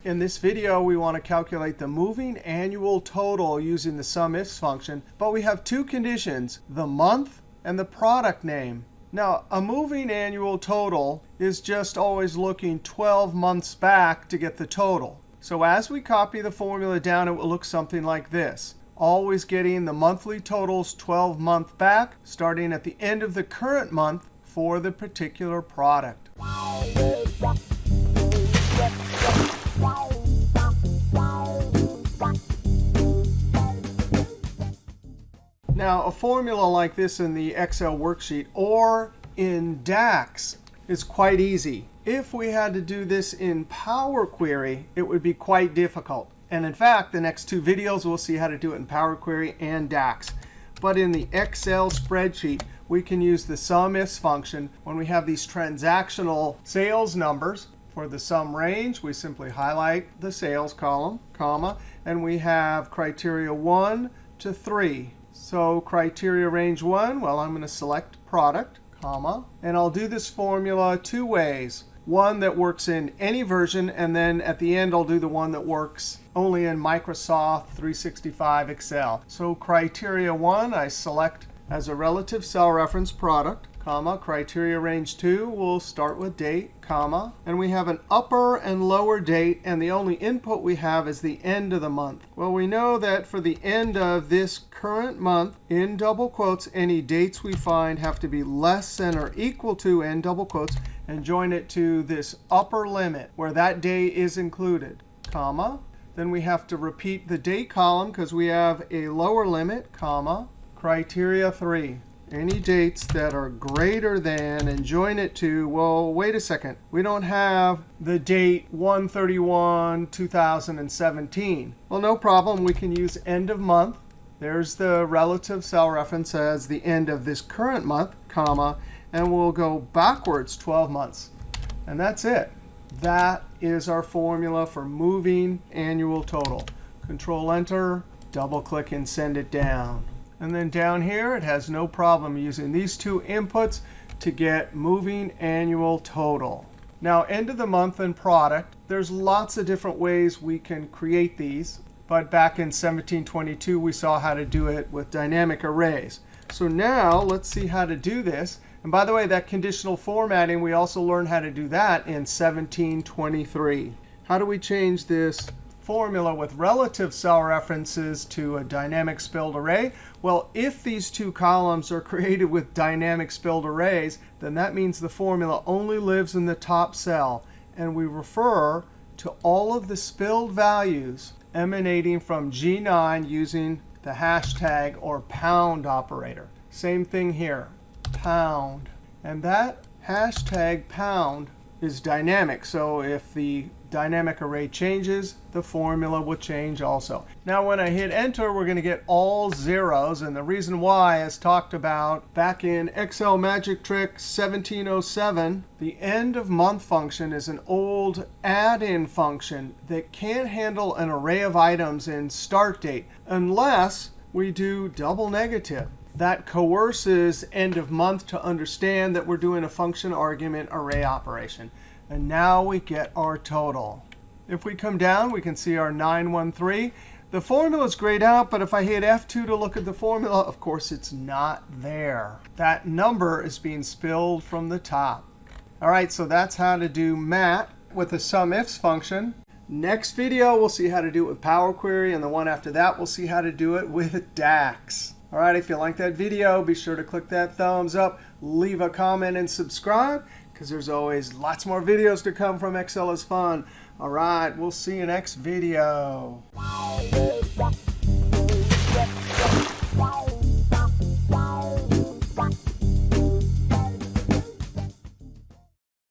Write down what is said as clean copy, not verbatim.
In this video, we want to calculate the moving annual total using the SUMIFS function, but we have two conditions, the month and the product name. Now, a moving annual total is just always looking 12 months back to get the total. So as we copy the formula down, it will look something like this. Always getting the monthly totals 12 months back, starting at the end of the current month for the particular product. Now, a formula like this in the Excel worksheet or in DAX is quite easy. If we had to do this in Power Query, it would be quite difficult. And in fact, the next two videos, we'll see how to do it in Power Query and DAX. But in the Excel spreadsheet, we can use the SUMIFS function when we have these transactional sales numbers. For the sum range, we simply highlight the sales column, comma, and we have criteria 1 to 3. So criteria range 1, well, I'm going to select product, comma, and I'll do this formula two ways. One that works in any version, and then at the end, I'll do the one that works only in Microsoft 365 Excel. So criteria 1, I select as a relative cell reference product, comma, criteria range 2, we'll start with date, comma, and we have an upper and lower date, and the only input we have is the end of the month. Well, we know that for the end of this current month, in double quotes, any dates we find have to be less than or equal to, in double quotes, and join it to this upper limit where that day is included, comma. Then we have to repeat the date column because we have a lower limit, comma, criteria 3. Any dates that are greater than, and join it to, well, wait a second. We don't have the date 1/31/2017. Well, no problem. We can use end of month. There's the relative cell reference as the end of this current month, comma, and we'll go backwards 12 months. And that's it. That is our formula for moving annual total. Control-Enter, double-click, and send it down. And then down here, it has no problem using these two inputs to get moving annual total. Now, end of the month and product, there's lots of different ways we can create these. But back in 1722, we saw how to do it with dynamic arrays. So now, let's see how to do this. And by the way, that conditional formatting, we also learned how to do that in 1723. How do we change this formula with relative cell references to a dynamic spelled array? Well, if these two columns are created with dynamic spelled arrays, then that means the formula only lives in the top cell. And we refer to all of the spelled values emanating from G9 using the hashtag or pound operator. Same thing here, pound. And that hashtag pound is dynamic. So if the dynamic array changes, the formula will change also. Now, when I hit Enter, we're going to get all zeros. And the reason why, as talked about back in Excel Magic Trick 1707, the end of month function is an old add-in function that can't handle an array of items in start date unless we do double negative. That coerces end of month to understand that we're doing a function argument array operation. And now we get our total. If we come down, we can see our 913. The formula is grayed out, but if I hit F2 to look at the formula, of course, it's not there. That number is being spilled from the top. All right, so that's how to do MAT with the SUMIFS function. Next video, we'll see how to do it with Power Query, and the one after that, we'll see how to do it with DAX. All right, if you like that video, be sure to click that thumbs up, leave a comment, and subscribe, because there's always lots more videos to come from Excel is Fun. All right, we'll see you next video.